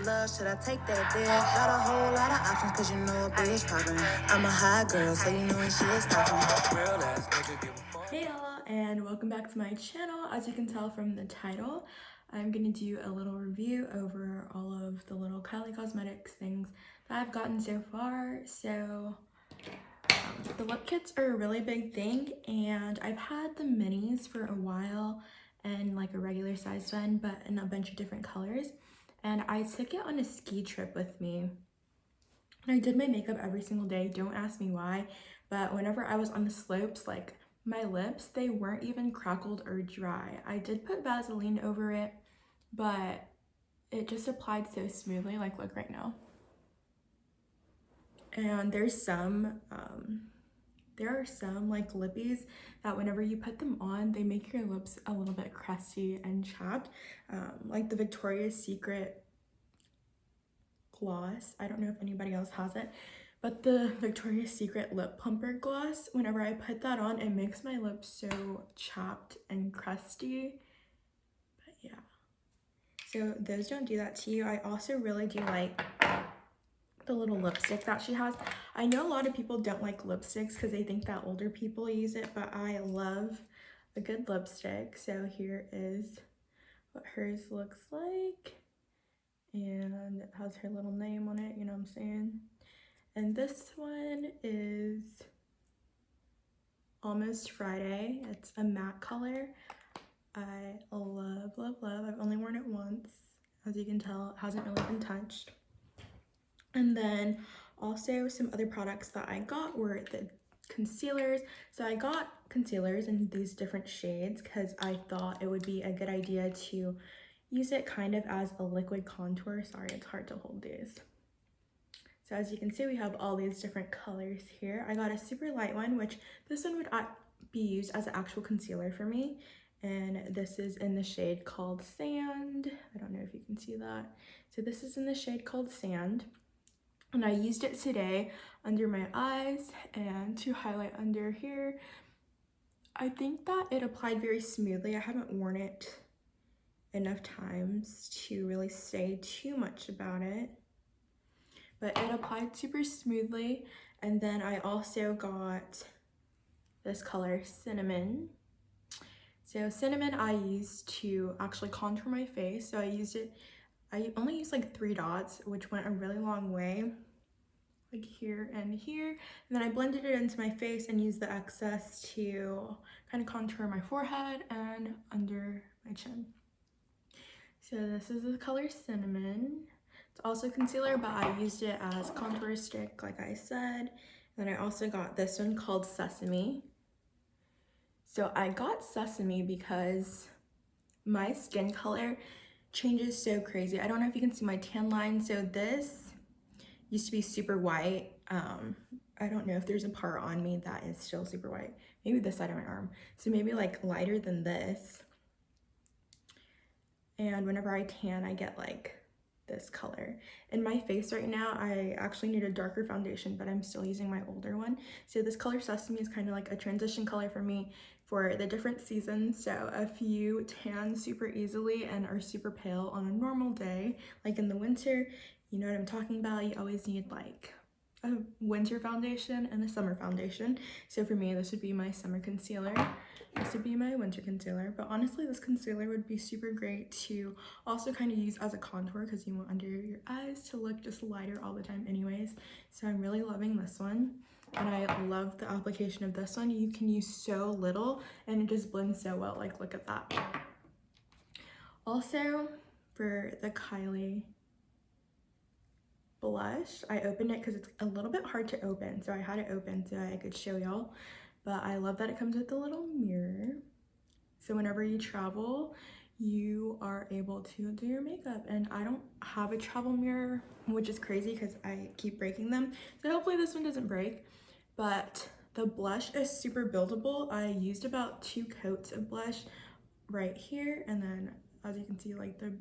love, should I take that there? Got a whole lot of options, cause you know a bitch poppin'. I'm a high girl, so you know when shit's poppin'. Real ass nigga, give a fuck. Hey y'all, and welcome back to my channel. As you can tell from the title, I'm gonna do a little review over all of the little Kylie Cosmetics things that I've gotten so far. So the lip kits are a really big thing, and I've had the minis for a while and like a regular sized one, but in a bunch of different colors. And I took it on a ski trip with me. And I did my makeup every single day. Don't ask me why, but whenever I was on the slopes, like my lips, they weren't even crackled or dry. I did put Vaseline over it, but it just applied so smoothly. Like, look right now. And there are some like lippies that whenever you put them on, they make your lips a little bit crusty and chapped. Like the Victoria's Secret gloss. I don't know if anybody else has it, but the Victoria's Secret lip plumper gloss, whenever I put that on, it makes my lips so chapped and crusty. But yeah, so those don't do that to you. I also really do like the little lipstick that she has. I know a lot of people don't like lipsticks because they think that older people use it, but I love a good lipstick. So here is what hers looks like, and it has her little name on it, you know what I'm saying? And this one is Almost Friday. It's a matte color. I love, love, love. I've only worn it once. As you can tell, it hasn't really been touched. And then also some other products that I got were the concealers. So I got concealers in these different shades because I thought it would be a good idea to use it kind of as a liquid contour. Sorry, it's hard to hold these. So as you can see, we have all these different colors here. I got a super light one, which this one would be used as an actual concealer for me. And this is in the shade called Sand. I don't know if you can see that. So this is in the shade called Sand. And I used it today under my eyes and to highlight under here. I think that it applied very smoothly. I haven't worn it enough times to really say too much about it, but it applied super smoothly. And then I also got this color Cinnamon. So Cinnamon I used to actually contour my face. So I only used like 3 dots, which went a really long way, like here and here. And then I blended it into my face and used the excess to kind of contour my forehead and under my chin. So this is the color Cinnamon. It's also concealer, but I used it as contour stick, like I said. And then I also got this one called Sesame. So I got Sesame because my skin color changes so crazy. I don't know if you can see my tan line. So this used to be super white. I don't know if there's a part on me that is still super white. Maybe this side of my arm. So maybe like lighter than this. And whenever I tan, I get like this color. In my face right now, I actually need a darker foundation, but I'm still using my older one. So this color Sesame is kind of like a transition color for me for the different seasons. So if you tan super easily and are super pale on a normal day, like in the winter, you know what I'm talking about, you always need like a winter foundation and a summer foundation. So for me, this would be my summer concealer. This would be my winter concealer, but honestly this concealer would be super great to also kind of use as a contour because you want under your eyes to look just lighter all the time anyways. So I'm really loving this one, and I love the application of this one. You can use so little and it just blends so well. Like, look at that. Also for the Kylie Blush, I opened it because it's a little bit hard to open, so I had it open so I could show y'all. But I love that it comes with a little mirror. So whenever you travel, you are able to do your makeup. And I don't have a travel mirror, which is crazy because I keep breaking them. So hopefully this one doesn't break. But the blush is super buildable. I used about 2 coats of blush right here. And then as you can see, like the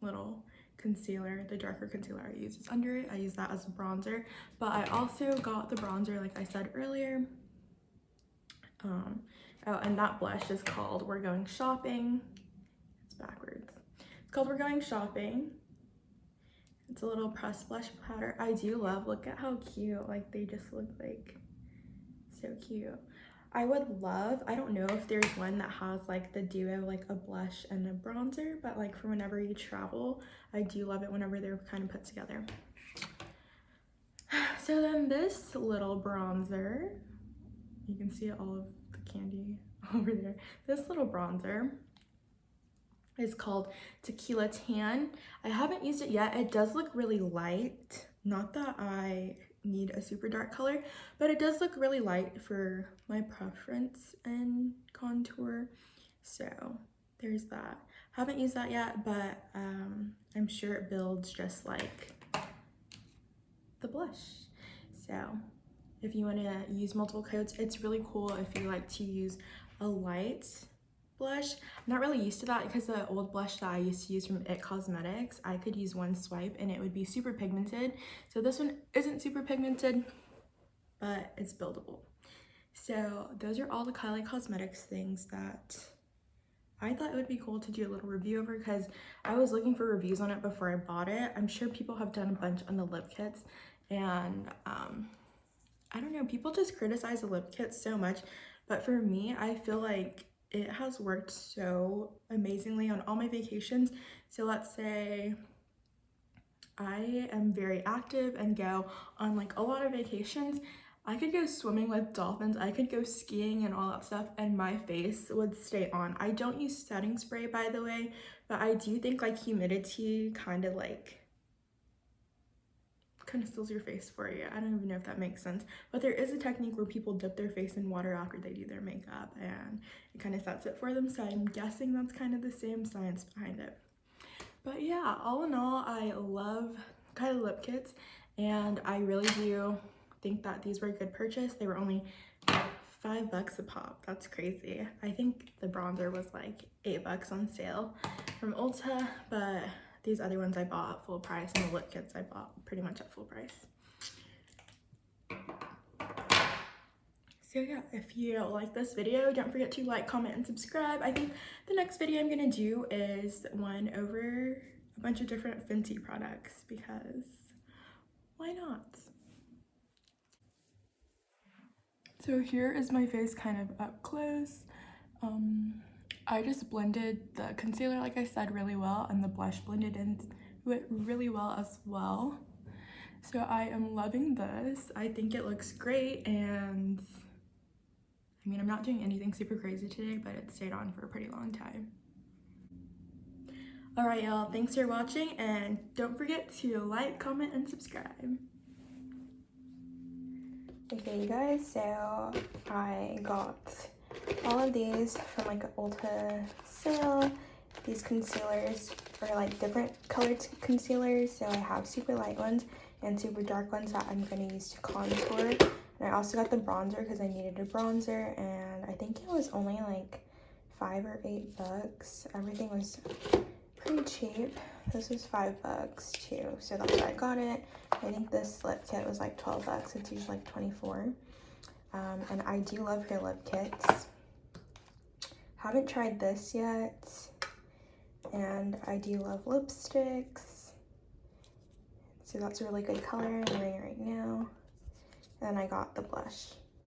little concealer, the darker concealer I use is under it. I use that as a bronzer. But I also got the bronzer, like I said earlier. Oh, and that blush is called We're Going Shopping. It's backwards. It's called We're Going Shopping. It's a little pressed blush powder. I do love, look at how cute, like they just look like so cute. I would love, I don't know if there's one that has like the duo, like a blush and a bronzer, but like for whenever you travel, I do love it whenever they're kind of put together. So then this little bronzer, you can see all of the candy over there. This little bronzer is called Tequila Tan. I haven't used it yet. It does look really light. Not that I need a super dark color, but it does look really light for my preference and contour. So there's that. Haven't used that yet, but I'm sure it builds just like the blush. So if you want to use multiple coats, it's really cool if you like to use a light blush. I'm not really used to that because the old blush that I used to use from KYLIE Cosmetics, I could use one swipe and it would be super pigmented. So this one isn't super pigmented, but it's buildable. So those are all the KYLIE Cosmetics things that I thought it would be cool to do a little review over, because I was looking for reviews on it before I bought it. I'm sure people have done a bunch on the lip kits, and I don't know, people just criticize the lip kits so much, but for me, I feel like it has worked so amazingly on all my vacations. So let's say I am very active and go on like a lot of vacations. I could go swimming with dolphins, I could go skiing and all that stuff, and my face would stay on. I don't use setting spray, by the way, but I do think like humidity kind of steals your face for you. I don't even know if that makes sense, but there is a technique where people dip their face in water after they do their makeup and it kind of sets it for them. So I'm guessing that's kind of the same science behind it. But yeah, all in all, I love Kylie lip kits, and I really do think that these were a good purchase. They were only $5 a pop. That's crazy. I think the bronzer was like $8 on sale from Ulta, but these other ones I bought at full price, and the lip kits I bought pretty much at full price. So yeah, if you like this video, don't forget to like, comment, and subscribe. I think the next video I'm gonna do is one over a bunch of different Fenty products, because why not? So here is my face kind of up close. I just blended the concealer, like I said, really well, and the blush blended into it really well as well. So I am loving this. I think it looks great, and I mean, I'm not doing anything super crazy today, but it stayed on for a pretty long time. All right, y'all, thanks for watching, and don't forget to like, comment, and subscribe. Okay, you guys, so I got all of these from like an Ulta sale. These concealers are like different colored concealers, so I have super light ones and super dark ones that I'm going to use to contour. And I also got the bronzer because I needed a bronzer, and I think it was only like $5 or $8. Everything was pretty cheap. This was $5 too, so that's why I got it. I think this lip kit was like $12. It's usually like $24. And I do love her lip kits. Haven't tried this yet. And I do love lipsticks. So that's a really good color I'm wearing it right now. And I got the blush.